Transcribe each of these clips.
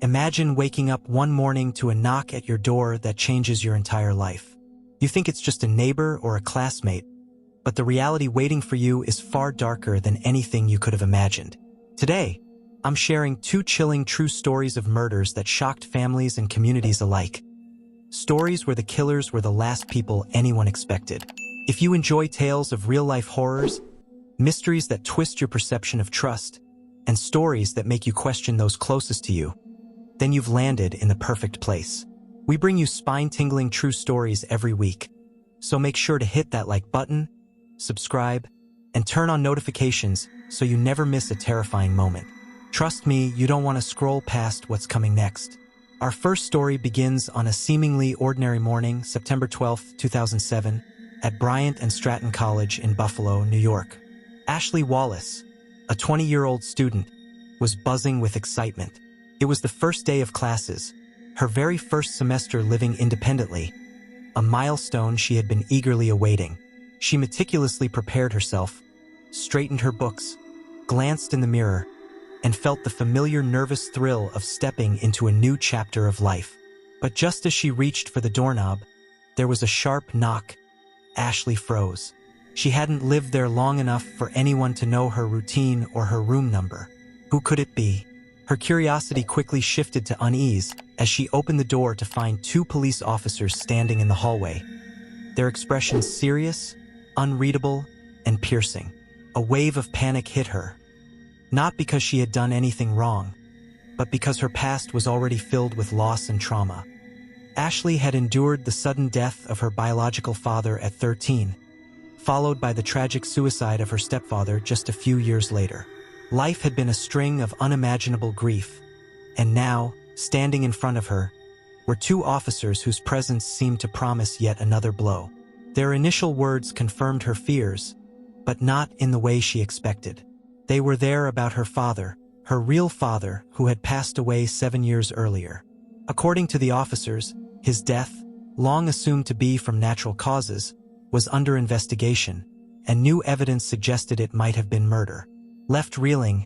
Imagine waking up one morning to a knock at your door that changes your entire life. You think it's just a neighbor or a classmate, but the reality waiting for you is far darker than anything you could have imagined. Today, I'm sharing 2 chilling true stories of murders that shocked families and communities alike. Stories where the killers were the last people anyone expected. If you enjoy tales of real-life horrors, mysteries that twist your perception of trust, and stories that make you question those closest to you, then you've landed in the perfect place. We bring you spine-tingling true stories every week, so make sure to hit that like button, subscribe, and turn on notifications so you never miss a terrifying moment. Trust me, you don't want to scroll past what's coming next. Our first story begins on a seemingly ordinary morning, September 12, 2007, at Bryant and Stratton College in Buffalo, New York. Ashley Wallace, a 20-year-old student, was buzzing with excitement. It was the first day of classes, her very first semester living independently, a milestone she had been eagerly awaiting. She meticulously prepared herself, straightened her books, glanced in the mirror, and felt the familiar nervous thrill of stepping into a new chapter of life. But just as she reached for the doorknob, there was a sharp knock. Ashley froze. She hadn't lived there long enough for anyone to know her routine or her room number. Who could it be? Her curiosity quickly shifted to unease as she opened the door to find 2 police officers standing in the hallway. Their expressions serious, unreadable, and piercing. A wave of panic hit her. Not because she had done anything wrong, but because her past was already filled with loss and trauma. Ashley had endured the sudden death of her biological father at 13, followed by the tragic suicide of her stepfather just a few years later. Life had been a string of unimaginable grief, and now, standing in front of her, were 2 officers whose presence seemed to promise yet another blow. Their initial words confirmed her fears, but not in the way she expected. They were there about her father, her real father, who had passed away 7 years earlier. According to the officers, his death, long assumed to be from natural causes, was under investigation, and new evidence suggested it might have been murder. Left reeling,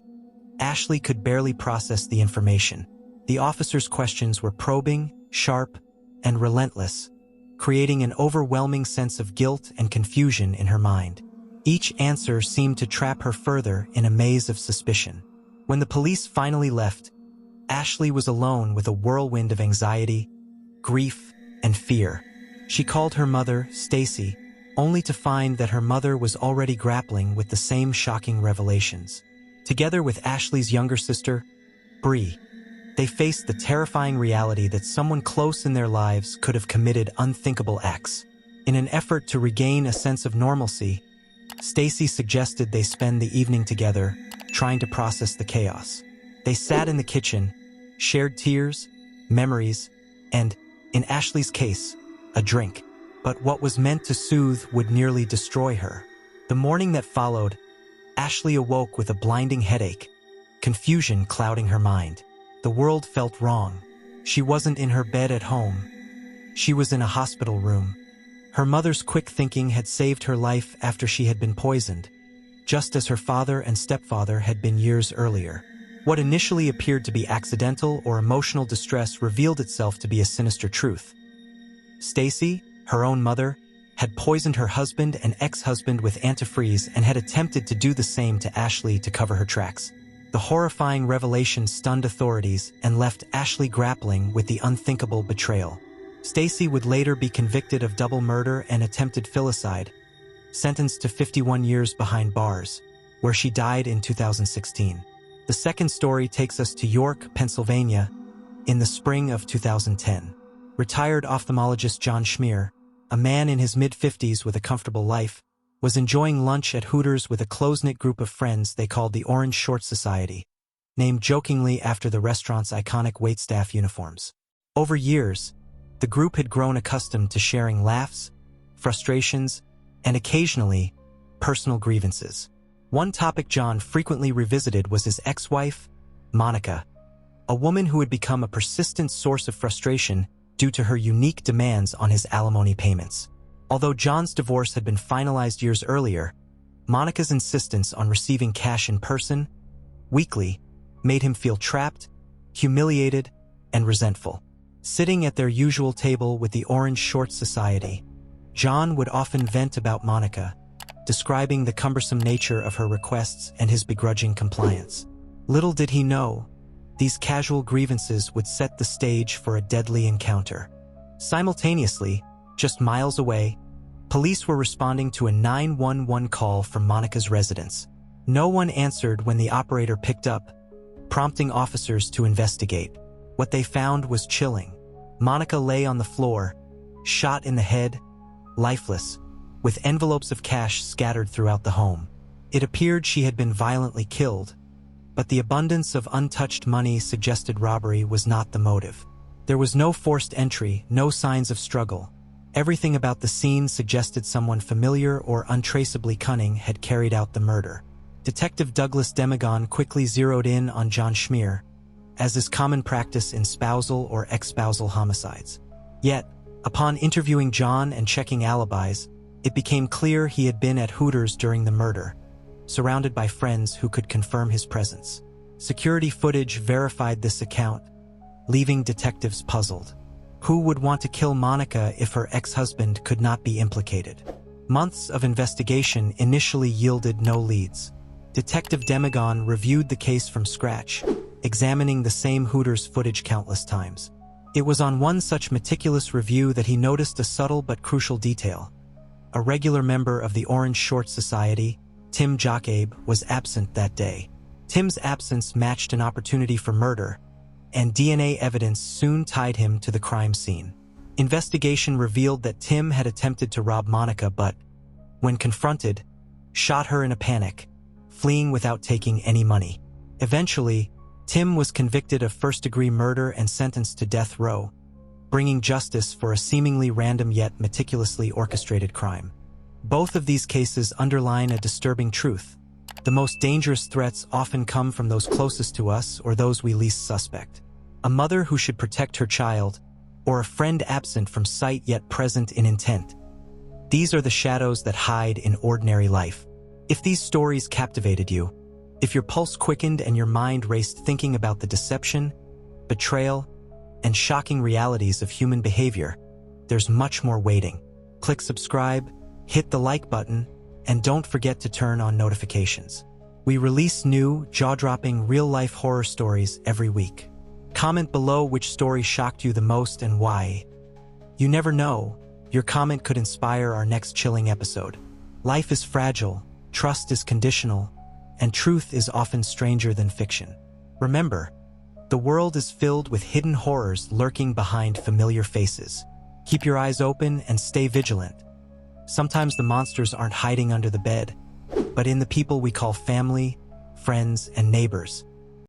Ashley could barely process the information. The officers' questions were probing, sharp, and relentless, creating an overwhelming sense of guilt and confusion in her mind. Each answer seemed to trap her further in a maze of suspicion. When the police finally left, Ashley was alone with a whirlwind of anxiety, grief, and fear. She called her mother, Stacy, only to find that her mother was already grappling with the same shocking revelations. Together with Ashley's younger sister, Bree, they faced the terrifying reality that someone close in their lives could have committed unthinkable acts. In an effort to regain a sense of normalcy, Stacy suggested they spend the evening together, trying to process the chaos. They sat in the kitchen, shared tears, memories, and, in Ashley's case, a drink. But what was meant to soothe would nearly destroy her. The morning that followed, Ashley awoke with a blinding headache, confusion clouding her mind. The world felt wrong. She wasn't in her bed at home. She was in a hospital room. Her mother's quick thinking had saved her life after she had been poisoned, just as her father and stepfather had been years earlier. What initially appeared to be accidental or emotional distress revealed itself to be a sinister truth. Stacy, her own mother, had poisoned her husband and ex-husband with antifreeze and had attempted to do the same to Ashley to cover her tracks. The horrifying revelation stunned authorities and left Ashley grappling with the unthinkable betrayal. Stacy would later be convicted of double murder and attempted filicide, sentenced to 51 years behind bars, where she died in 2016. The second story takes us to York, Pennsylvania, in the spring of 2010. Retired ophthalmologist John Schmier, a man in his mid-50s with a comfortable life, was enjoying lunch at Hooters with a close-knit group of friends they called the Orange Shorts Society, named jokingly after the restaurant's iconic waitstaff uniforms. Over years, the group had grown accustomed to sharing laughs, frustrations, and occasionally, personal grievances. One topic John frequently revisited was his ex-wife, Monica, a woman who had become a persistent source of frustration due to her unique demands on his alimony payments. Although John's divorce had been finalized years earlier, Monica's insistence on receiving cash in person, weekly, made him feel trapped, humiliated, and resentful. Sitting at their usual table with the Orange Short Society, John would often vent about Monica, describing the cumbersome nature of her requests and his begrudging compliance. Little did he know, these casual grievances would set the stage for a deadly encounter. Simultaneously, just miles away, police were responding to a 911 call from Monica's residence. No one answered when the operator picked up, prompting officers to investigate. What they found was chilling. Monica lay on the floor, shot in the head, lifeless, with envelopes of cash scattered throughout the home. It appeared she had been violently killed, but the abundance of untouched money suggested robbery was not the motive. There was no forced entry, no signs of struggle. Everything about the scene suggested someone familiar or untraceably cunning had carried out the murder. Detective Douglas Demagon quickly zeroed in on John Schmier, as is common practice in spousal or ex-spousal homicides. Yet, upon interviewing John and checking alibis, it became clear he had been at Hooters during the murder, surrounded by friends who could confirm his presence. Security footage verified this account, leaving detectives puzzled. Who would want to kill Monica if her ex-husband could not be implicated? Months of investigation initially yielded no leads. Detective Demagon reviewed the case from scratch, examining the same Hooters footage countless times. It was on one such meticulous review that he noticed a subtle but crucial detail. A regular member of the Orange Short Society, Tim Jockabe, was absent that day. Tim's absence matched an opportunity for murder, and DNA evidence soon tied him to the crime scene. Investigation revealed that Tim had attempted to rob Monica but, when confronted, shot her in a panic, fleeing without taking any money. Eventually, Tim was convicted of first-degree murder and sentenced to death row, bringing justice for a seemingly random yet meticulously orchestrated crime. Both of these cases underline a disturbing truth. The most dangerous threats often come from those closest to us or those we least suspect. A mother who should protect her child, or a friend absent from sight yet present in intent. These are the shadows that hide in ordinary life. If these stories captivated you, if your pulse quickened and your mind raced thinking about the deception, betrayal, and shocking realities of human behavior, there's much more waiting. Click subscribe, hit the like button, and don't forget to turn on notifications. We release new, jaw-dropping, real-life horror stories every week. Comment below which story shocked you the most and why. You never know, your comment could inspire our next chilling episode. Life is fragile, trust is conditional, and truth is often stranger than fiction. Remember, the world is filled with hidden horrors lurking behind familiar faces. Keep your eyes open and stay vigilant. Sometimes the monsters aren't hiding under the bed, but in the people we call family, friends, and neighbors.